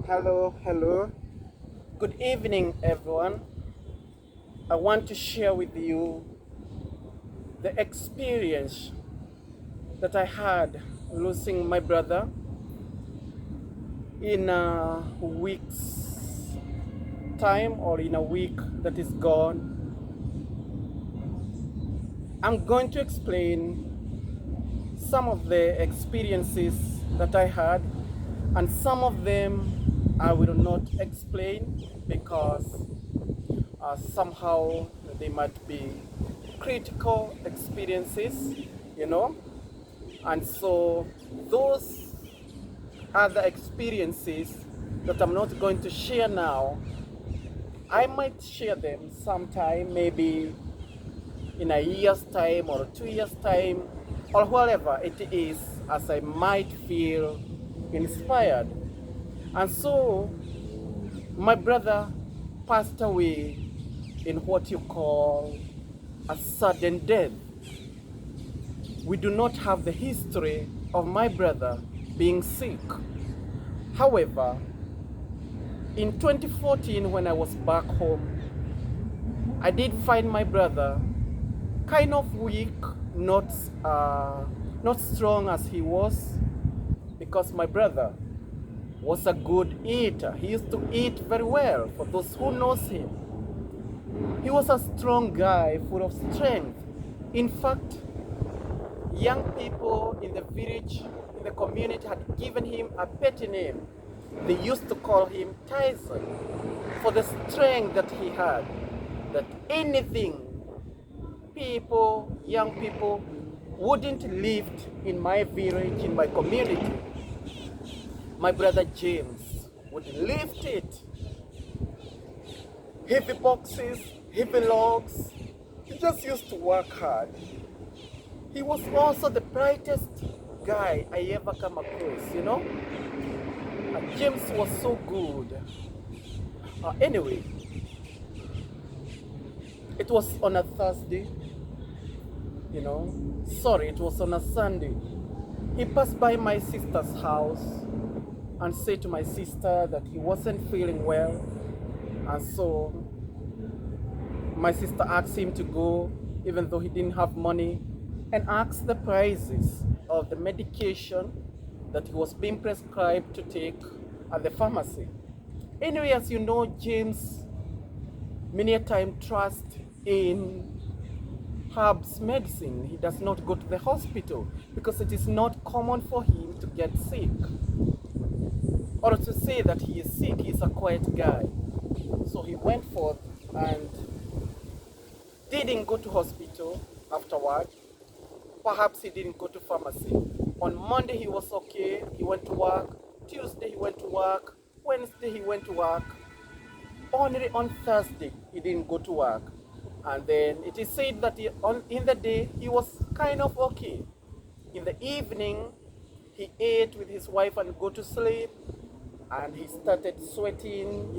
Hello. Good evening, everyone. I want to share with you the experience that I had losing my brother in a week's time or in a week that is gone. I'm going to explain some of the experiences that I had, and some of them I will not explain because somehow they might be critical experiences, you know. And so those are the experiences that I'm not going to share now. I might share them sometime, maybe in a year's time or 2 years' time, or whatever it is, as I might feel inspired. And so my brother passed away in what you call a sudden death. We do not have the history of my brother being sick. However, in 2014, when I was back home, I did find my brother kind of weak, not strong as he was, because my brother was a good eater. He used to eat very well. For those who knows him, he was a strong guy, full of strength. In fact, young people in the village, in the community, had given him a petty name. They used to call him Tyson for the strength that he had. That anything young people wouldn't lift in my village, in my community, my brother James would lift it. Heavy boxes, heavy logs. He just used to work hard. He was also the brightest guy I ever come across, you know. James was so good. Anyway, it was on a Thursday, you know. Sorry, it was on a Sunday. He passed by my sister's house and said to my sister that he wasn't feeling well. And so my sister asked him to go, even though he didn't have money, and asked the prices of the medication that he was being prescribed to take at the pharmacy. Anyway, as you know, James many a time trusts in herbs medicine. He does not go to the hospital because it is not common for him to get sick, or to say that he is sick. He's a quiet guy. So he went forth and didn't go to hospital afterward. Perhaps he didn't go to pharmacy. On Monday he was okay, he went to work. Tuesday he went to work. Wednesday he went to work. Only on Thursday he didn't go to work. And then it is said that in the day he was kind of okay. In the evening he ate with his wife and go to sleep. And he started sweating,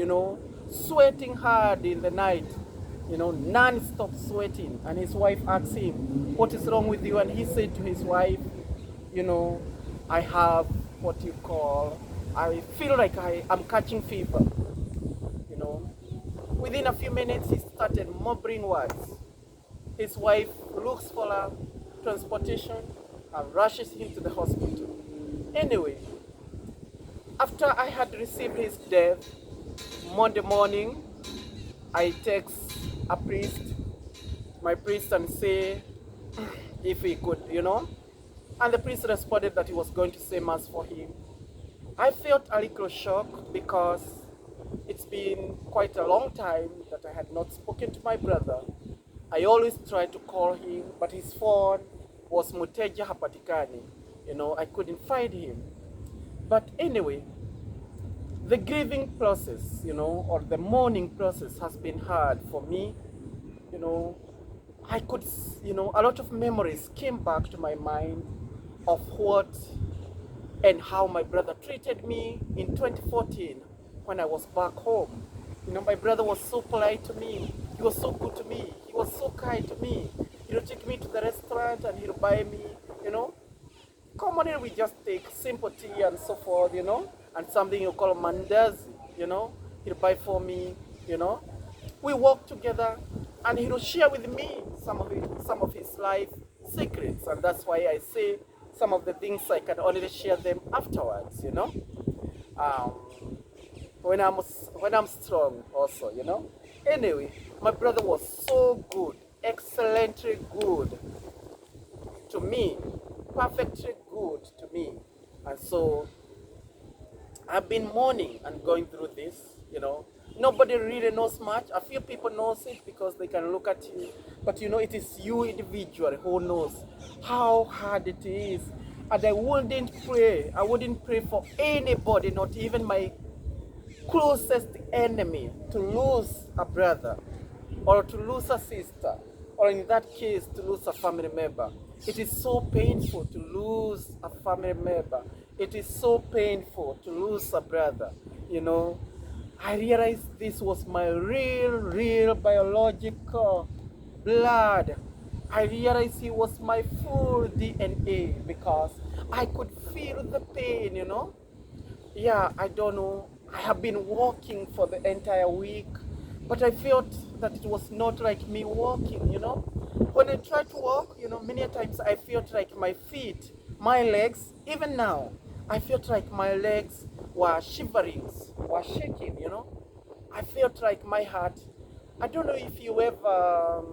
sweating hard in the night, non-stop sweating. And his wife asked him, "What is wrong with you?" And he said to his wife, "I have what you call, I feel like I'm catching fever." Within a few minutes, he started mumbling words. His wife looks for a transportation and rushes him to the hospital. Anyway, after I had received his death, Monday morning, I text a priest, my priest, and say if he could, and the priest responded that he was going to say mass for him. I felt a little shocked because it's been quite a long time that I had not spoken to my brother. I always tried to call him, but his phone was muteja hapatikani. I couldn't find him. But anyway, the grieving process, or the mourning process has been hard for me. I could, a lot of memories came back to my mind of what and how my brother treated me in 2014 when I was back home. My brother was so polite to me. He was so good to me. He was so kind to me. He would take me to the restaurant and he would buy me, commonly we just take simple tea and so forth, and and something you call mandazi, he'll buy for me, you know. We walk together, and he'll share with me some of his life secrets, and that's why I say some of the things I can only share them afterwards, um, when I'm strong also, Anyway, my brother was so good, excellently good to me, perfectly good to me. And so I've been mourning and going through this. Nobody really knows much. A few people knows it because they can look at you. But it is you individually who knows how hard it is. And I wouldn't pray for anybody, not even my closest enemy, to lose a brother or to lose a sister, or in that case to lose a family member. It is so painful to lose a family member. It is so painful to lose a brother. I realized this was my real biological blood. I realized he was my full DNA because I could feel the pain. Yeah, I don't know. I have been walking for the entire week, but I felt that it was not like me walking. When I try to walk, many times I felt like my feet, my legs, even now, I felt like my legs were shivering, were shaking. I felt like my heart. I don't know if you ever,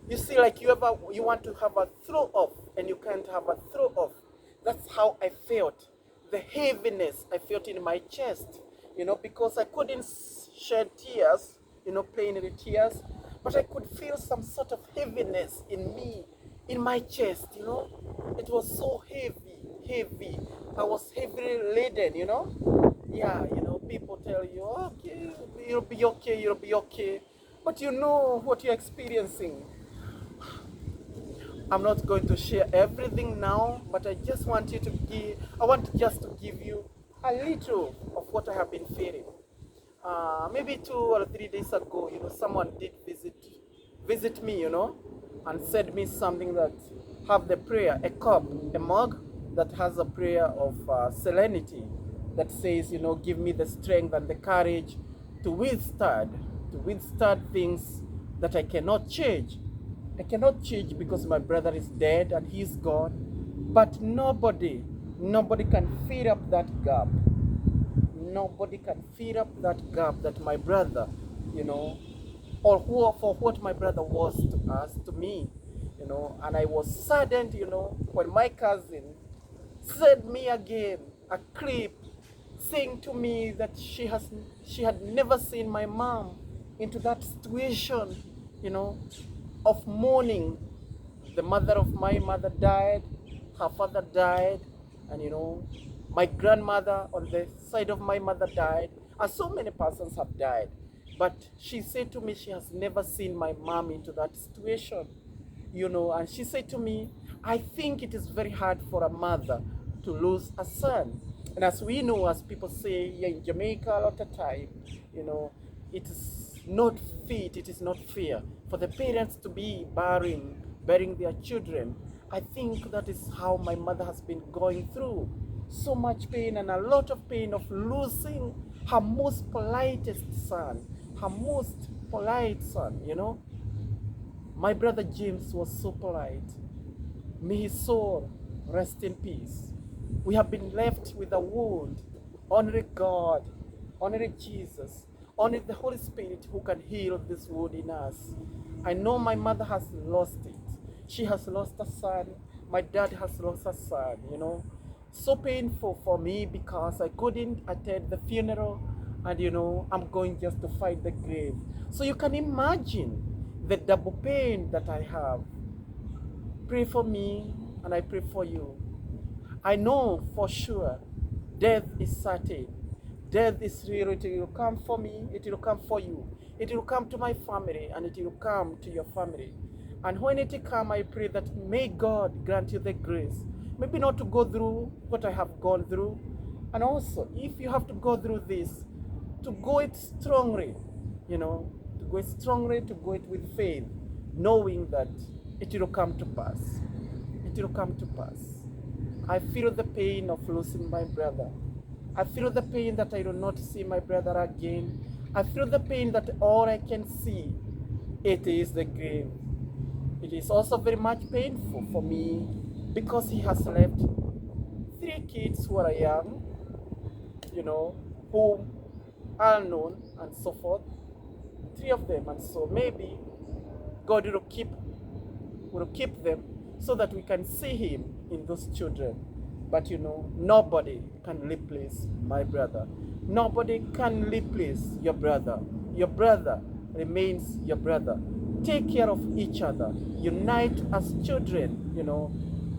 you see, like you want to have a throw off and you can't have a throw off. That's how I felt. The heaviness I felt in my chest, because I couldn't shed tears, plain with tears, but I could feel some sort of heaviness in me, in my chest. It was so heavy. I was heavily laden. Yeah, people tell you, okay, you'll be okay, but you know what you're experiencing. I'm not going to share everything now, but I want just to give you a little of what I have been feeling. Maybe 2 or 3 days ago, someone did visit me, and said me something that have the prayer, a cup, a mug that has a prayer of serenity that says, give me the strength and the courage to withstand things that I cannot change. I cannot change because my brother is dead and he's gone. But nobody can fill up that gap. Nobody can fill up that gap that my brother, or for what my brother was to us, to me, And I was saddened, when my cousin sent me again a clip saying to me that she had never seen my mom into that situation, of mourning. The mother of my mother died, her father died, and my grandmother on the side of my mother died, and so many persons have died. But she said to me she has never seen my mom into that situation, and she said to me, I think it is very hard for a mother to lose a son. And as we know, as people say here in Jamaica a lot of time, it is not fit, it is not fair for the parents to be burying their children. I think that is how my mother has been going through. So much pain and a lot of pain of losing her most politest son, her most polite son, My brother James was so polite. May his soul rest in peace. We have been left with a wound. Only God, only Jesus, only the Holy Spirit who can heal this wound in us. I know my mother has lost it. She has lost a son. My dad has lost a son, So painful for me because I couldn't attend the funeral and, I'm going just to find the grave. So you can imagine the double pain that I have. Pray for me and I pray for you. I know for sure death is certain. Death is real. It will come for me. It will come for you. It will come to my family and it will come to your family. And when it comes, I pray that may God grant you the grace. Maybe not to go through what I have gone through. And also, if you have to go through this, to go it strongly, to go it strongly, to go it with faith, knowing that it will come to pass. It will come to pass. I feel the pain of losing my brother. I feel the pain that I do not see my brother again. I feel the pain that all I can see, it is the grave. It is also very much painful for me because he has left 3 kids who are young, who are known and so forth. 3 of them, and so maybe God will keep them so that we can see him in those children. But nobody can replace my brother. Nobody can replace your brother. Your brother remains your brother. Take care of each other. Unite as children,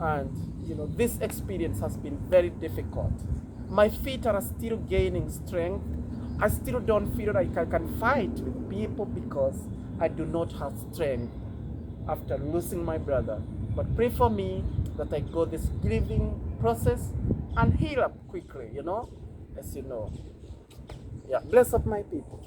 and this experience has been very difficult. My feet are still gaining strength. I still don't feel like I can fight with people because I do not have strength after losing my brother. But pray for me that I go this grieving process and heal up quickly, as you know. Yeah, bless up my people.